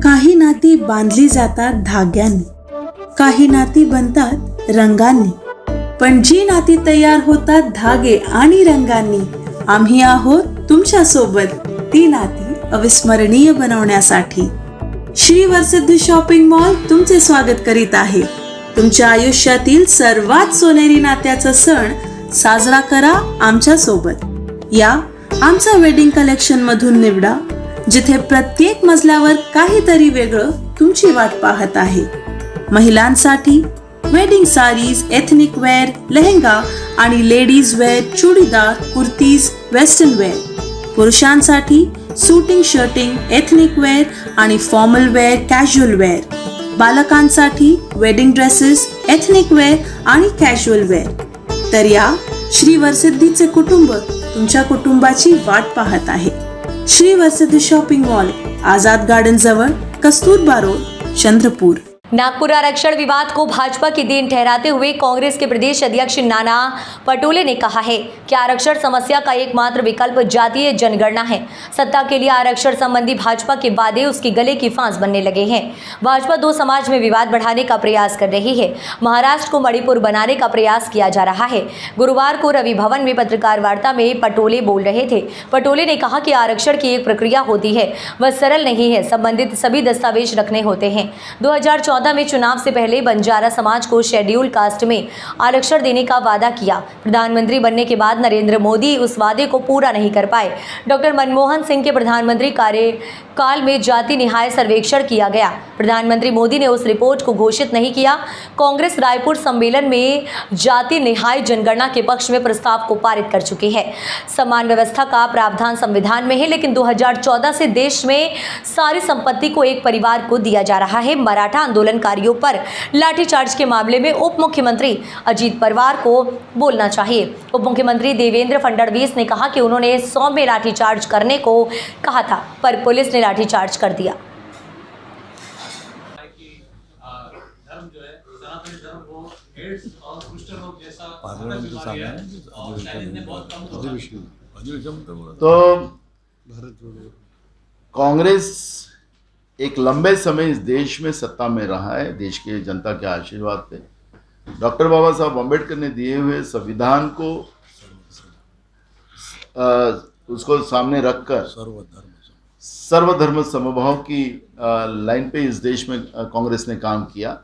काही नाती बांधली जातात धाग्यांनी, काही नाती बनतात रंगांनी, पण जी नाती तयार होतात धागे आणि रंगांनी, आम्ही आहोत तुमच्या सोबत ती नाती अविस्मरणीय बनवण्यासाठी. श्री वरसिद्धी शॉपिंग मॉल तुमचे स्वागत करीत आहे. तुमच्या आयुष्यातील सर्वात सोनेरी नात्याचा सण साजरा करा आमच्या सोबत. या आमच्या वेडिंग कलेक्शन मधून निवडा, जिथे प्रत्येक मजल्यावर काहीतरी वेगळं तुमची वाट पाहत आहे. महिलांसाठी wedding saris, ethnic wear, lehenga आणि ladies wear, churidar, kurtis, western wear. पुरुषांसाठी सूटिंग, शर्टिंग, एथनिक वेअर आणि फॉर्मल वेअर, कॅज्युअल वेअर. बालकांसाठी वेडिंग ड्रेसेस, एथनिक वेअर आणि कॅज्युअल वेअर. तर या श्री वरसिद्धीचे कुटुंब तुमच्या कुटुंबाची वाट पाहत आहे. श्री वरसिद्धी शॉपिंग मॉल, आझाद गार्डन जवळ, कस्तूरबा रोड, चंद्रपुर. नागपुर आरक्षण विवाद को भाजपा की देन ठहराते हुए कांग्रेस के प्रदेश अध्यक्ष नाना पटोले ने कहा है कि आरक्षण समस्या का एकमात्र विकल्प जातीय जनगणना है. सत्ता के लिए आरक्षण संबंधी भाजपा के वादे उसकी गले की फांस बनने लगे हैं. भाजपा दो समाज में विवाद बढ़ाने का प्रयास कर रही है. महाराष्ट्र को मणिपुर बनाने का प्रयास किया जा रहा है. गुरुवार को रवि भवन में पत्रकार वार्ता में पटोले बोल रहे थे. पटोले ने कहा कि आरक्षण की एक प्रक्रिया होती है, वह सरल नहीं है. संबंधित सभी दस्तावेज रखने होते हैं. 2014 में चुनाव से पहले बंजारा समाज को शेड्यूल कास्ट में आरक्षण देने का वादा किया. प्रधानमंत्री बनने के बाद नरेंद्र मोदी उस वादे को पूरा नहीं कर पाए. डॉक्टर मनमोहन सिंह के प्रधानमंत्री कार्यकाल में जाति निहाय सर्वेक्षण किया गया. प्रधानमंत्री मोदी ने उस रिपोर्ट को घोषित नहीं किया. कांग्रेस रायपुर सम्मेलन में जाति निहाय जनगणना के पक्ष में प्रस्ताव को पारित कर चुकी है. समान व्यवस्था का प्रावधान संविधान में है, लेकिन 2014 से देश में सारी संपत्ति को एक परिवार को दिया जा रहा है. मराठा आंदोलनकारियों पर लाठीचार्ज के मामले में उप मुख्यमंत्री अजीत पवार को बोलना चाहिए. उप मुख्यमंत्री देवेंद्र फडणवीस ने कहा कि उन्होंने 100 में लाठीचार्ज करने को कहा था, पर पुलिस ने लाठीचार्ज कर दिया. धर्म जो है सनातनी धर्म वो एड्स और कुष्ठ रोग जैसा ने बहुत कम. तो कांग्रेस एक लंबे समय इस देश में सत्ता में रहा है, देश के जनता के आशीर्वाद पे. डॉक्टर बाबा साहब अम्बेडकर ने दिए हुए संविधान को उसको सामने रखकर सर्वधर्म समभाव की लाइन पे इस देश में कांग्रेस ने काम किया.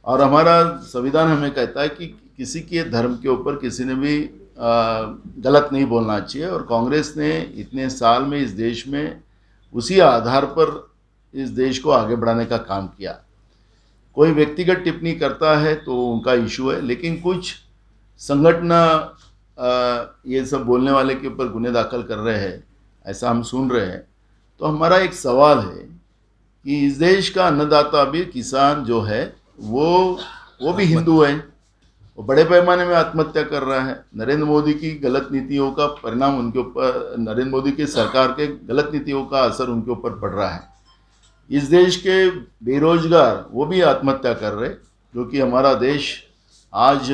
और हमारा संविधान हमें कहता है कि किसी के धर्म के ऊपर किसी ने भी गलत नहीं बोलना चाहिए. और कांग्रेस ने इतने साल में इस देश में उसी आधार पर इस देश को आगे बढ़ाने का काम किया. कोई व्यक्तिगत टिप्पणी करता है तो उनका इशू है, लेकिन कुछ संगठन ये सब बोलने वाले के ऊपर गुने दाखिल कर रहे हैं, ऐसा हम सुन रहे हैं. तो हमारा एक सवाल है कि इस देश का अन्नदाता भी किसान जो है वो भी हिंदू है, वो बड़े पैमाने में आत्महत्या कर रहा है. नरेंद्र मोदी की गलत नीतियों का परिणाम उनके ऊपर, नरेंद्र मोदी की सरकार के गलत नीतियों का असर उनके ऊपर पड़ रहा है. इस देश के बेरोजगार वो भी आत्महत्या कर रहे, क्योंकि हमारा देश आज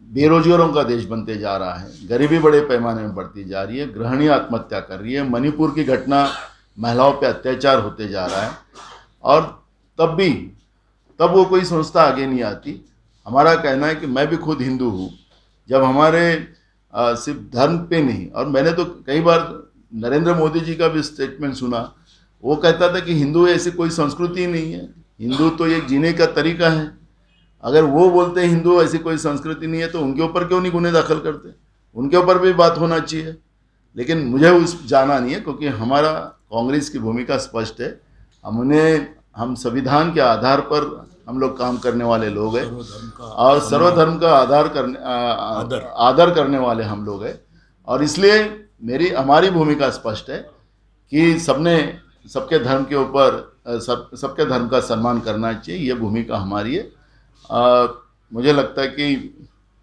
बेरोजगारों का देश बनते जा रहा है. गरीबी बड़े पैमाने में बढ़ती जा रही है. गृहिणी आत्महत्या कर रही है. मणिपुर की घटना, महिलाओं पे अत्याचार होते जा रहा है. और तब वो कोई संस्था आगे नहीं आती. हमारा कहना है कि मैं भी खुद हिंदू हूँ. जब हमारे सिर्फ धर्म पे नहीं, और मैंने तो कई बार नरेंद्र मोदी जी का भी स्टेटमेंट सुना, वो कहता था कि हिंदू ऐसी कोई संस्कृति नहीं है, हिंदू तो एक जीने का तरीका है. अगर वो बोलते हैं हिंदू ऐसी कोई संस्कृति नहीं है, तो उनके ऊपर क्यों नहीं गुने दाखिल करते? उनके ऊपर भी बात होना चाहिए. लेकिन मुझे उस जाना नहीं है, क्योंकि हमारा कांग्रेस की भूमिका स्पष्ट है. हम संविधान के आधार पर हम लोग काम करने वाले लोग हैं, और सर्वधर्म का आदर करने वाले हम लोग हैं. और इसलिए हमारी भूमिका स्पष्ट है कि सबके धर्म के ऊपर सबके धर्म का सम्मान करना चाहिए. ये भूमिका हमारी है. मुझे लगता है कि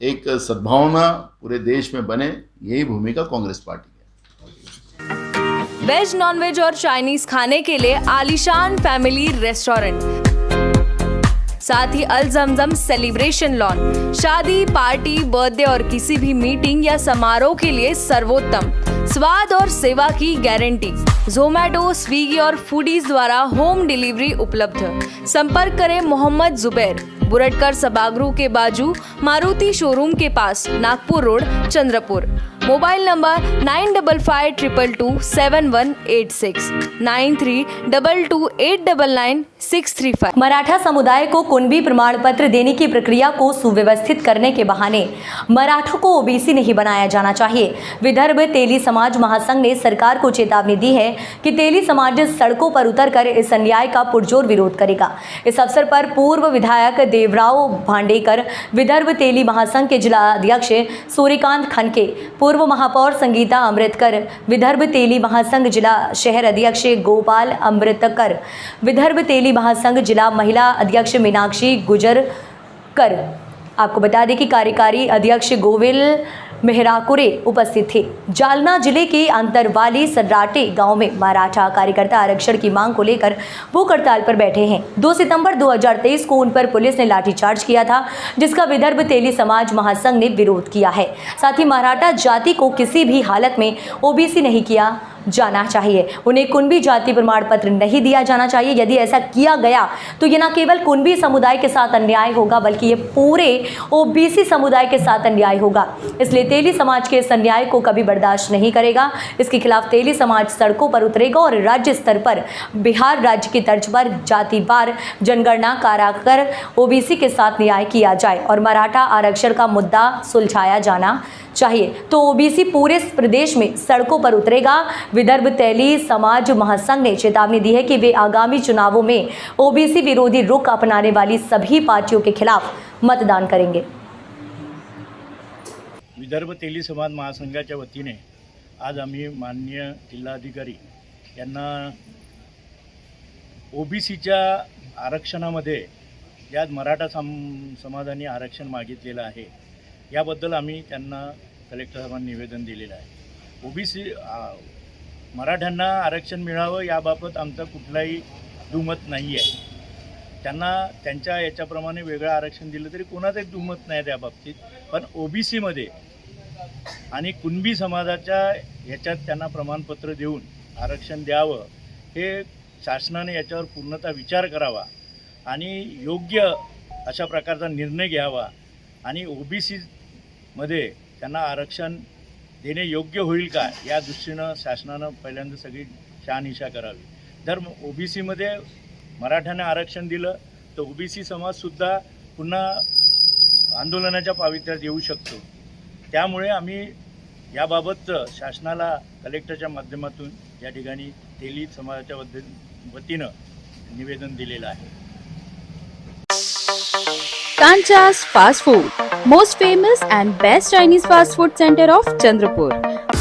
एक सद्भावना पूरे देश में बने, यही भूमिका कांग्रेस पार्टी है. वेज, नॉनवेज और चाइनीज खाने के लिए आलीशान फैमिली रेस्टोरेंट, साथ ही अल जमजम सेलिब्रेशन लॉन, शादी, पार्टी, बर्थडे और किसी भी मीटिंग या समारोह के लिए सर्वोत्तम स्वाद और सेवा की गारंटी। जोमैटो, स्विगी और फूडीज द्वारा होम डिलीवरी उपलब्ध। संपर्क करें मोहम्मद जुबैर, बुरटकर सभागृह के बाजू, मारुति शोरूम के पास, Nagpur road, Chandrapur. Mobile number 9552227186 9322899635। Maratha समुदाय को कुणबी प्रमाण पत्र देने की प्रक्रिया को सुव्यवस्थित करने के बहाने मराठों को ओबीसी नहीं बनाया जाना चाहिए। विदर्भ तेली समाज महासंघ ने सरकार को चेतावनी दी है कि तेली समाज सड़कों पर उतरकर इस अन्याय का पुरजोर विरोध करेगा। इस अवसर पर पूर्व विधायक देवराव भांडेकर, विदर्भ तेली महासंघ के जिला अध्यक्ष सूर्यकांत खनके, पूर्व महापौर संगीता अमृतकर, विदर्भ तेली महासंघ जिला शहर अध्यक्ष गोपाल अमृतकर, विदर्भ तेली महासंघ जिला महिला अध्यक्ष मीनाक्षी गुजरकर, आपको बता दें कि कार्यकारी अध्यक्ष गोविल मेहराकुरे उपस्थित थे। जालना जिले के अंतरवाली सर्राटे गांव में मराठा कार्यकर्ता आरक्षण की मांग को लेकर भूख हड़ताल पर बैठे हैं। 2 सितंबर 2023 को उन पर पुलिस ने लाठीचार्ज किया था, जिसका विदर्भ तेली समाज महासंघ ने विरोध किया है। साथ ही मराठा जाति को किसी भी हालत में ओबीसी नहीं किया जाना चाहिए, उन्हें कुणबी जाति प्रमाण पत्र नहीं दिया जाना चाहिए। यदि ऐसा किया गया तो ये न केवल कुणबी समुदाय के साथ अन्याय होगा, बल्कि ये पूरे ओबीसी समुदाय के साथ अन्याय होगा। इसलिए तेली समाज के इस अन्याय को कभी बर्दाश्त नहीं करेगा। इसके खिलाफ तेली समाज सड़कों पर उतरेगा और राज्य स्तर पर बिहार राज्य की तर्ज पर जातिवार जनगणना कराकर ओबीसी के साथ न्याय किया जाए और मराठा आरक्षण का मुद्दा सुलझाया जाना चाहिए। तो ओबीसी पूरे प्रदेश में सड़कों पर उतरेगा। विदर्भ तेली समाज महासंघ ने चेतावनी दी है कि वे आगामी चुनावों में ओबीसी विरोधी रुख अपनाने वाली सभी पार्टियों के खिलाफ मतदान करेंगे। विदर्भ तेली समाज महासंघाच्या वतीने आज आम्ही माननीय जिल्हाधिकारी यांना ओबीसीच्या आरक्षणामध्ये ज्यात मराठा समाजाने आरक्षण मागितलेलं आहे याबद्दल आम्ही त्यांना कलेक्टर साहेबांना निवेदन दिलेलं आहे। ओबीसी मराठ्यांना आरक्षण मिळावं याबाबत आमचा कुठलाही दुमत नाही आहे। त्यांना त्यांच्या याच्याप्रमाणे वेगळं आरक्षण दिलं तरी कोणाचंही दुमत नाही त्या बाबतीत, पण ओबीसीमध्ये आणि कुणबी समाजाच्या याच्यात त्यांना प्रमाणपत्र देऊन आरक्षण द्यावं हे शासनाने याच्यावर पूर्णतः विचार करावा आणि योग्य अशा प्रकारचा निर्णय घ्यावा आणि ओबीसीमध्ये त्यांना आरक्षण देणे योग्य होईल का या दृष्टीनं शासनानं पहिल्यांदा सगळी शहानिशा करावी। जर ओबीसीमध्ये मराठ्यांना आरक्षण दिलं तर ओबीसी समाजसुद्धा पुन्हा आंदोलनाच्या पावित्र्यात येऊ शकतो। त्यामुळे आम्ही याबाबत शासनाला कलेक्टरच्या माध्यमातून या ठिकाणी तेली समाजाच्या वतीनं निवेदन दिलेलं आहे। Kancha's Fast Food, most famous and best Chinese fast food center of Chandrapur.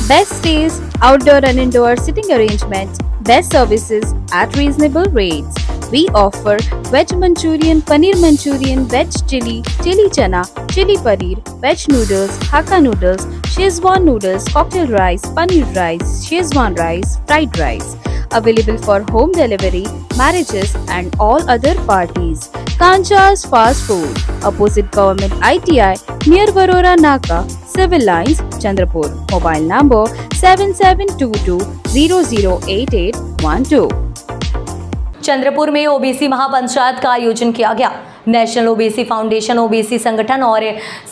Best stays, outdoor and indoor sitting arrangements, best services at reasonable rates. We offer veg Manchurian, paneer Manchurian, veg chili, chili chana, chili paneer, veg noodles, Hakka noodles, Szechuan noodles, cocktail rice, paneer rice, Szechuan rice, fried rice. Available for home delivery, marriages and all other parties. Kancha's Fast Food, opposite Government ITI, near Varora Naka, Civil Lines, Chandrapur. Mobile number 7722008812. Chandrapur में OBC महापंचायत का आयोजन किया गया। National OBC foundation, OBC संगठन और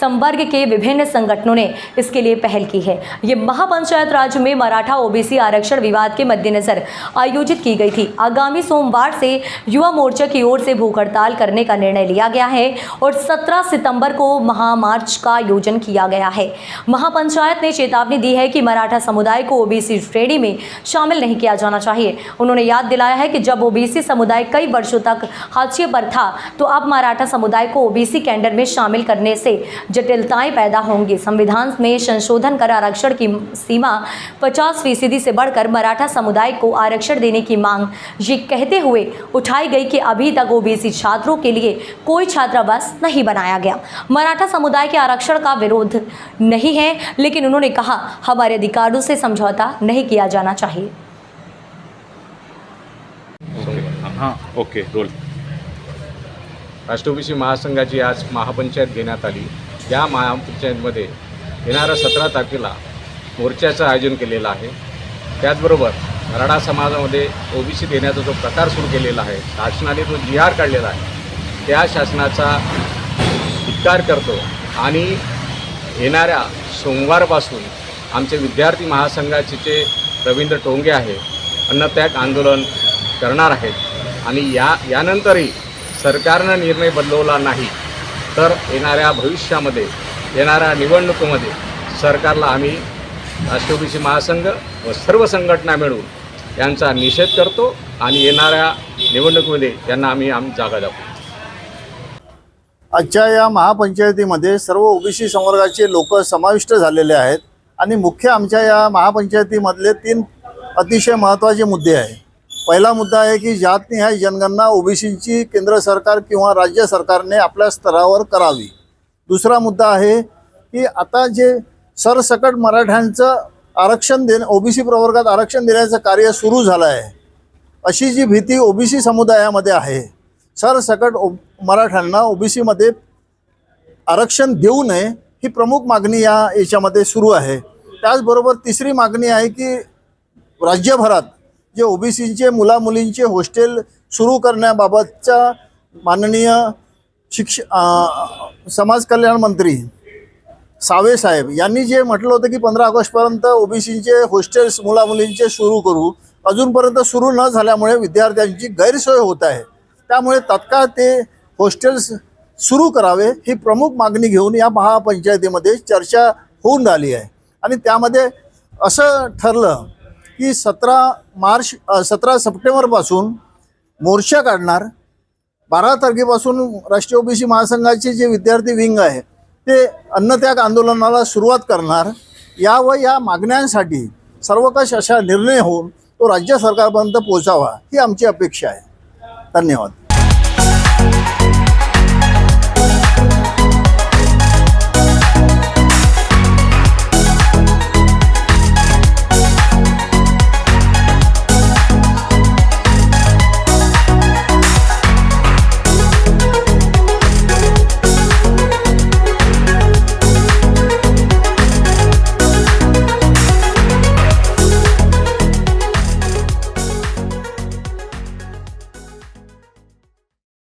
संवर्ग के विभिन्न संगठनों ने इसके लिए पहल की है। ये महापंचायत राज्य में मराठा ओबीसी आरक्षण विवाद के मद्देनजर आयोजित की गई थी। आगामी सोमवार से युवा मोर्चा की ओर से भूख हड़ताल करने का निर्णय लिया गया है और 17 सितंबर को महामार्च का आयोजन किया गया है। महापंचायत ने चेतावनी दी है कि मराठा समुदाय को ओबीसी श्रेणी में शामिल नहीं किया जाना चाहिए। उन्होंने याद दिलाया है कि जब ओबीसी समुदाय कई वर्षों तक हाशिए पर था तो अब मराठा समुदाय को ओबीसी कैडर में शामिल करने से जटिलताएं पैदा होंगी। संविधान में संशोधन कर आरक्षण की सीमा 50% से बढ़कर मराठा समुदाय को आरक्षण देने की मांग ये कहते हुए उठाई गई कि अभी तक ओबीसी छात्रों के लिए कोई छात्रावास नहीं बनाया गया। मराठा समुदाय के आरक्षण का विरोध नहीं है, लेकिन उन्होंने कहा हमारे अधिकारों से समझौता नहीं किया जाना चाहिए। हां ओके रोल। राष्ट्र ओबीसी महासंघाची आज महापंचायत घेण्यात आली। या महापंचायतमध्ये येणाऱ्या 17 तारखेला मोर्चाचं आयोजन केलेलं आहे. त्याचबरोबर मराठा समाजामध्ये ओबीसी देण्याचा जो प्रकार सुरू केलेला आहे, शासनाने जो जी.आर. काढलेला आहे, त्या शासनाचा धिक्कार करतो आणि येणाऱ्या सोमवारपासून आमचे विद्यार्थी महासंघाचे जे रवींद्र टोंगे आहे अन्नत्याग आंदोलन करणार आहेत आणि यानंतरही सरकारनं निर्णय बदलवला नाही तर येणाऱ्या भविष्यामध्ये येणाऱ्या निवडणुकीमध्ये सरकारला आम्ही राष्ट्रीय ओबीसी महासंघ व सर्व संघटना मिळून यांचा निषेध करतो आणि येणाऱ्या निवडणुकीमध्ये त्यांना आम्ही जागा दाखवू. आजच्या या महापंचायतीमध्ये सर्व ओबीसी संवर्गाचे लोक समाविष्ट झालेले आहेत आणि मुख्य आमच्या या महापंचायतीमधले 3 अतिशय महत्त्वाचे मुद्दे आहे. पहिला मुद्दा आहे की जातनिहाय जनगणना ओबीसीची केंद्र सरकार किंवा राज्य सरकारने आपल्या स्तरावर करावी. दुसरा मुद्दा आहे की आता जे सरसकट मराठ्यांचं आरक्षण ओबीसी प्रवर्गात आरक्षण देण्याचं कार्य सुरू झालं आहे, अशी जी भीती ओबीसी समुदायामध्ये आहे. सरसकट मराठ्यांना ओबीसीमध्ये आरक्षण देऊ नये ही प्रमुख मागणी याच्यामध्ये सुरू आहे. त्याचबरोबर तिसरी मागणी आहे की राज्यभरात जे ओबीसीचे मुलामुलींचे हॉस्टेल सुरू करण्याबाबतच्या माननीय समाज कल्याण मंत्री सावे साहेब यांनी जे म्हटलं होतं की 15 ऑगस्टपर्यंत ओबीसीचे हॉस्टेल्स मुलामुलींचे सुरू करू, अजूनपर्यंत सुरू न झाल्यामुळे विद्यार्थ्यांची गैरसोय होत आहे. त्यामुळे तात्काळ ते हॉस्टेल्स सुरू करावे ही प्रमुख मागणी घेऊन या महापंचायतीमध्ये चर्चा होऊन राहिली आहे. आणि त्यामध्ये असं ठरलं की 17 सप्टेंबरपासून मोर्चा काढणार. 12 तारखेपासून राष्ट्रीय ओबीसी महासंघाचे जे विद्यार्थी विंग आहे ते अन्नत्याग आंदोलनाला सुरुवात करणार. या मागण्यांसाठी सर्वकष अशा निर्णय होऊन तो राज्य सरकारपर्यंत पोहोचावा ही आमची अपेक्षा आहे. धन्यवाद.